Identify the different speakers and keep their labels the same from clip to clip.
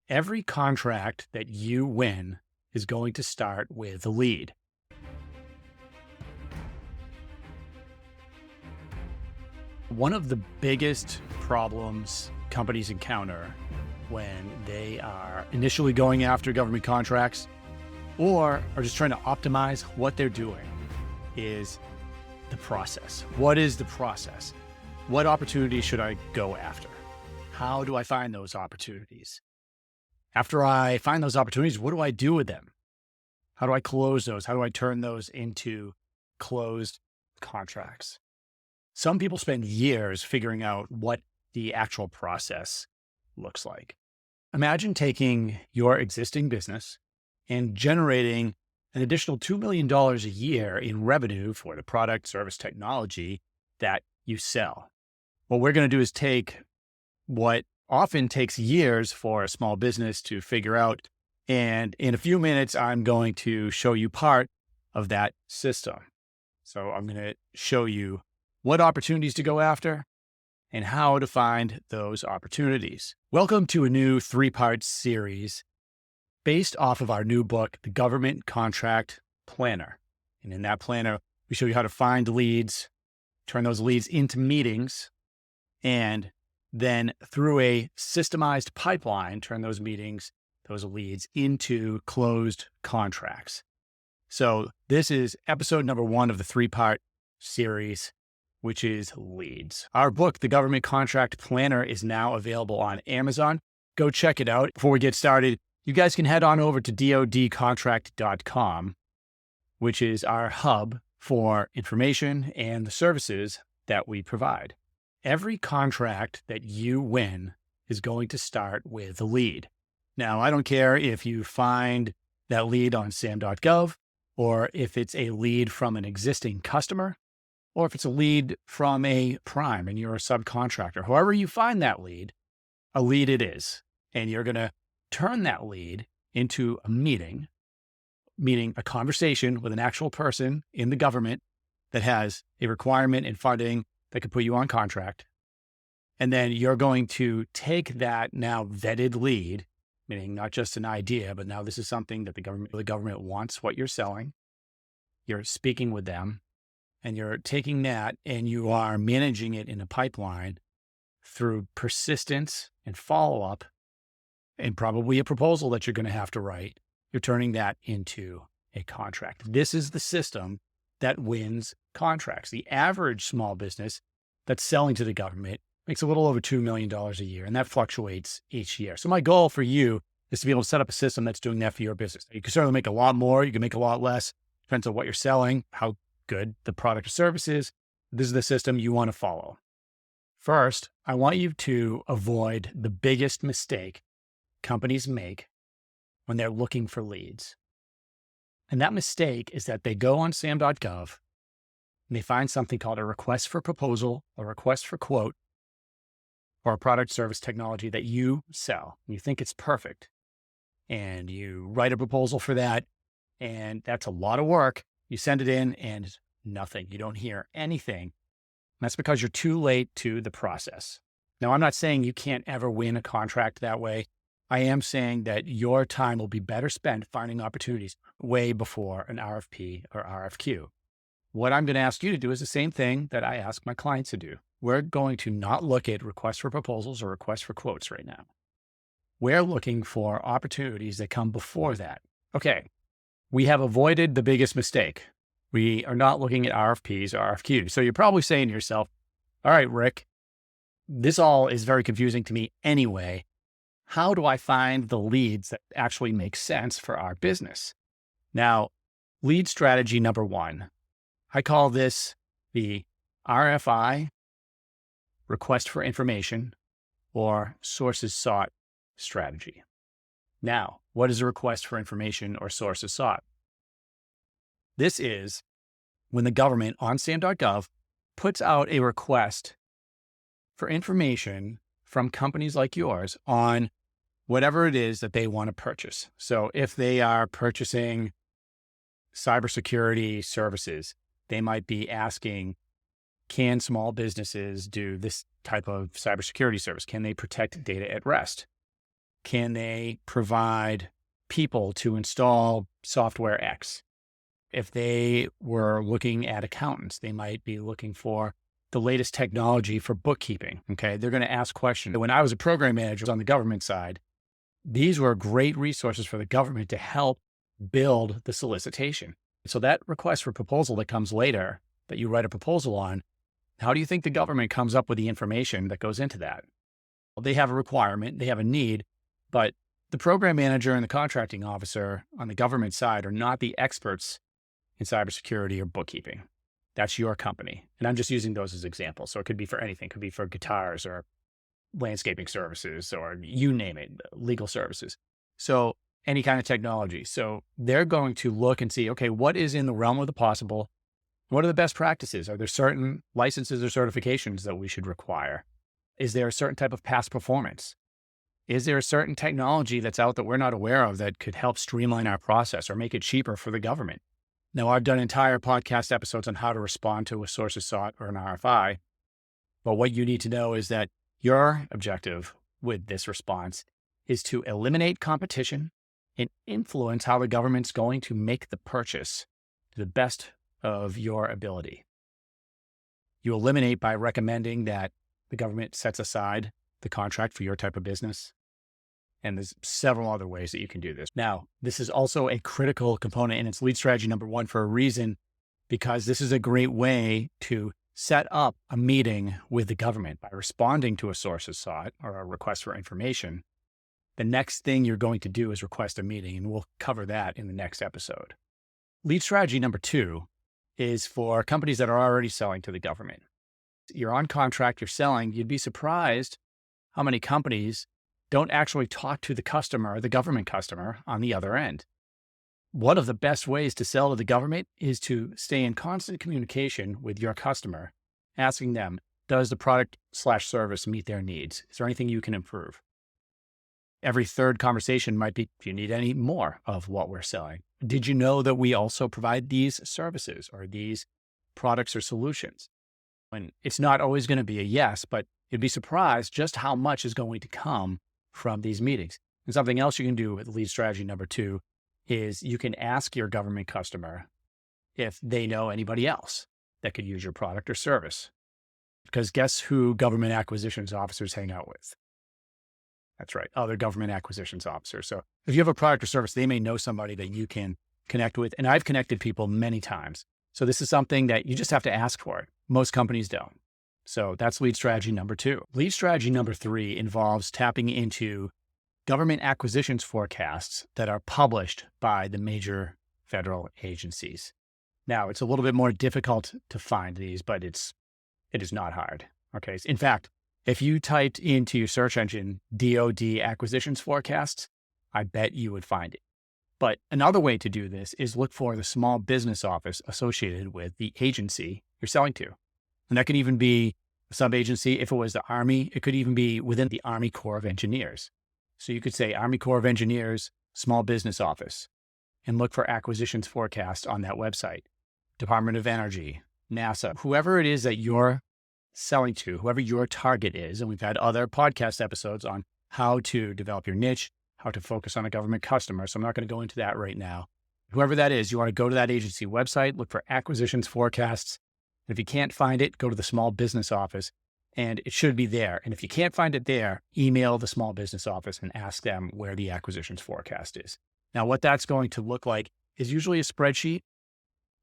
Speaker 1: Every contract that you win is going to start with a lead. One of the biggest problems companies encounter when they are initially going after government contracts or are just trying to optimize what they're doing is the process. What is the process? What opportunities should I go after? How do I find those opportunities? After I find those opportunities, what do I do with them? How do I close those? How do I turn those into closed contracts? Some people spend years figuring out what the actual process looks like. Imagine taking your existing business and generating an additional $2 million a year in revenue for the product, service, technology that you sell. What we're going to do is take what often takes years for a small business to figure out, and in a few minutes, I'm going to show you part of that system. So I'm going to show you what opportunities to go after and how to find those opportunities. Welcome to a new 3-part series based off of our new book, The Government Contract Planner. And in that planner, we show you how to find leads, turn those leads into meetings, and then through a systemized pipeline, turn those meetings, those leads into closed contracts. So this is episode number 1 of the 3-part series, which is leads. Our book, The Government Contract Planner, is now available on Amazon. Go check it out. Before we get started, you guys can head on over to dodcontract.com, which is our hub for information and the services that we provide. Every contract that you win is going to start with a lead. Now, I don't care if you find that lead on sam.gov, or if it's a lead from an existing customer, or if it's a lead from a prime and you're a subcontractor. However you find that lead, a lead it is. And you're going to turn that lead into a meeting, meaning a conversation with an actual person in the government that has a requirement and funding that could put you on contract. And then you're going to take that now vetted lead, meaning not just an idea, but now this is something that the government wants what you're selling. You're speaking with them, and you're taking that and you are managing it in a pipeline through persistence and follow-up and probably a proposal that you're going to have to write. You're turning that into a contract. This is the system that wins contracts. The average small business that's selling to the government makes a little over $2 million a year, and that fluctuates each year. So my goal for you is to be able to set up a system that's doing that for your business. You can certainly make a lot more. You can make a lot less. Depends on what you're selling, how good the product or service is. This is the system you want to follow. First, I want you to avoid the biggest mistake companies make when they're looking for leads. And that mistake is that they go on sam.gov and they find something called a request for proposal, a request for quote, or a product, service, technology that you sell. And you think it's perfect. And you write a proposal for that. And that's a lot of work. You send it in and nothing. You don't hear anything. And that's because you're too late to the process. Now, I'm not saying you can't ever win a contract that way. I am saying that your time will be better spent finding opportunities way before an RFP or RFQ. What I'm going to ask you to do is the same thing that I ask my clients to do. We're going to not look at requests for proposals or requests for quotes right now. We're looking for opportunities that come before that. Okay, we have avoided the biggest mistake. We are not looking at RFPs or RFQs. So you're probably saying to yourself, all right, Rick, this all is very confusing to me anyway. How do I find the leads that actually make sense for our business? Now, lead strategy number 1, I call this the RFI, request for information, or sources sought strategy. Now, what is a request for information or sources sought? This is when the government on sam.gov puts out a request for information from companies like yours on whatever it is that they want to purchase. So if they are purchasing cybersecurity services, they might be asking, can small businesses do this type of cybersecurity service? Can they protect data at rest? can they provide people to install software X? If they were looking at accountants, they might be looking for the latest technology for bookkeeping. Okay. They're going to ask questions. When I was a program manager on the government side, these were great resources for the government to help build the solicitation. So that request for proposal that comes later, that you write a proposal on, how do you think the government comes up with the information that goes into that? Well, they have a requirement, they have a need, but the program manager and the contracting officer on the government side are not the experts in cybersecurity or bookkeeping. That's your company. And I'm just using those as examples. So it could be for anything. It could be for guitars or landscaping services or you name it, legal services. So any kind of technology. So they're going to look and see, okay, what is in the realm of the possible? What are the best practices? Are there certain licenses or certifications that we should require? Is there a certain type of past performance? Is there a certain technology that's out that we're not aware of that could help streamline our process or make it cheaper for the government? Now, I've done entire podcast episodes on how to respond to a sources sought or an RFI, but what you need to know is that your objective with this response is to eliminate competition and influence how the government's going to make the purchase to the best of your ability. You eliminate by recommending that the government sets aside the contract for your type of business. And there's several other ways that you can do this. Now, this is also a critical component and it's lead strategy number one for a reason, because this is a great way to set up a meeting with the government by responding to a sources sought or a request for information. The next thing you're going to do is request a meeting, and we'll cover that in the next episode. Lead strategy number two is for companies that are already selling to the government. You're on contract, you're selling, you'd be surprised how many companies don't actually talk to the customer, the government customer on the other end. One of the best ways to sell to the government is to stay in constant communication with your customer, asking them, does the product/service meet their needs? Is there anything you can improve? Every third conversation might be, do you need any more of what we're selling? Did you know that we also provide these services or these products or solutions? And it's not always going to be a yes, but you'd be surprised just how much is going to come from these meetings. And something else you can do with lead strategy number two is you can ask your government customer if they know anybody else that could use your product or service. Because guess who government acquisitions officers hang out with? That's right, other government acquisitions officers. So if you have a product or service, they may know somebody that you can connect with. And I've connected people many times. So this is something that you just have to ask for. Most companies don't. So that's lead strategy number two. Lead strategy number three involves tapping into government acquisitions forecasts that are published by the major federal agencies. Now, it's a little bit more difficult to find these, but it is not hard. Okay. In fact, if you typed into your search engine DoD acquisitions forecasts, I bet you would find it. But another way to do this is look for the small business office associated with the agency you're selling to. And that could even be a sub-agency. If it was the Army, it could even be within the Army Corps of Engineers. So you could say Army Corps of Engineers, small business office, and look for acquisitions forecasts on that website. Department of Energy, NASA, whoever it is that you're selling to, whoever your target is. And we've had other podcast episodes on how to develop your niche, how to focus on a government customer. So I'm not going to go into that right now. Whoever that is, you want to go to that agency website, look for acquisitions forecasts. And if you can't find it, go to the small business office and it should be there. And if you can't find it there, email the small business office and ask them where the acquisitions forecast is. Now, what that's going to look like is usually a spreadsheet.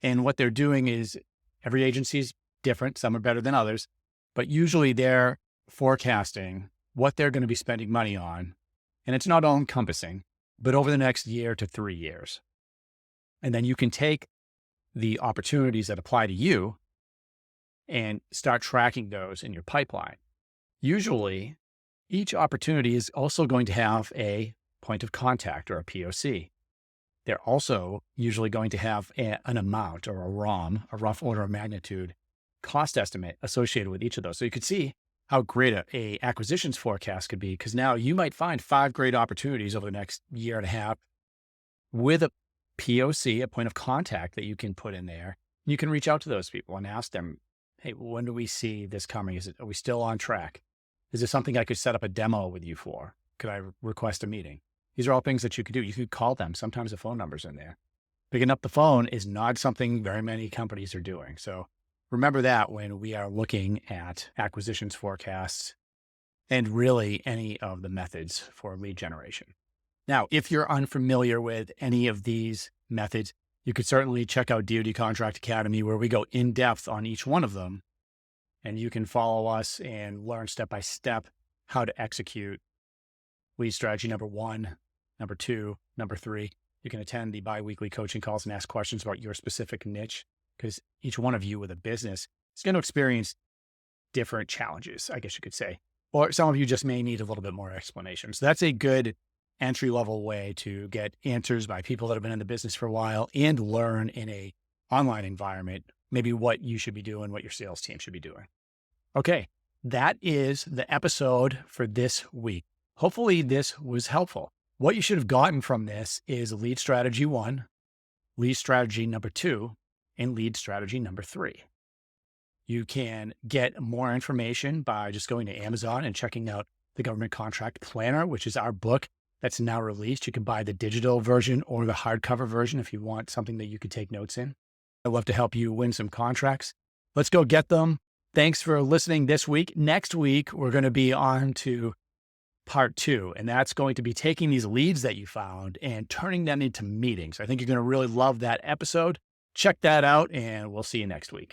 Speaker 1: And what they're doing is every agency is different. Some are better than others, but usually they're forecasting what they're going to be spending money on. And it's not all encompassing, but over the next year to 3 years. And then you can take the opportunities that apply to you and start tracking those in your pipeline. Usually, each opportunity is also going to have a point of contact or a POC. They're also usually going to have an amount or a ROM, a rough order of magnitude cost estimate associated with each of those. So you could see how great a acquisitions forecast could be, because now you might find 5 great opportunities over the next year and a half with a POC, a point of contact that you can put in there. You can reach out to those people and ask them, hey, when do we see this coming? Are we still on track? Is there something I could set up a demo with you for? Could I request a meeting? These are all things that you could do. You could call them. Sometimes the phone number's in there. Picking up the phone is not something very many companies are doing. So remember that when we are looking at acquisitions forecasts and really any of the methods for lead generation. Now, if you're unfamiliar with any of these methods, you could certainly check out DoD Contract Academy, where we go in depth on each one of them. And you can follow us and learn step by step how to execute lead strategy number 1, number 2, number 3. You can attend the bi-weekly coaching calls and ask questions about your specific niche, because each one of you with a business is going to experience different challenges, I guess you could say. Or some of you just may need a little bit more explanation. So that's a good entry-level way to get answers by people that have been in the business for a while and learn in a online environment, maybe what you should be doing, what your sales team should be doing. Okay, that is the episode for this week. Hopefully this was helpful. What you should have gotten from this is lead strategy 1, lead strategy number 2, and lead strategy number 3. You can get more information by just going to Amazon and checking out the Government Contract Planner, which is our book that's now released. You can buy the digital version or the hardcover version if you want something that you could take notes in. I'd love to help you win some contracts. Let's go get them. Thanks for listening this week. Next week, we're going to be on to part 2, and that's going to be taking these leads that you found and turning them into meetings. I think you're going to really love that episode. Check that out, and we'll see you next week.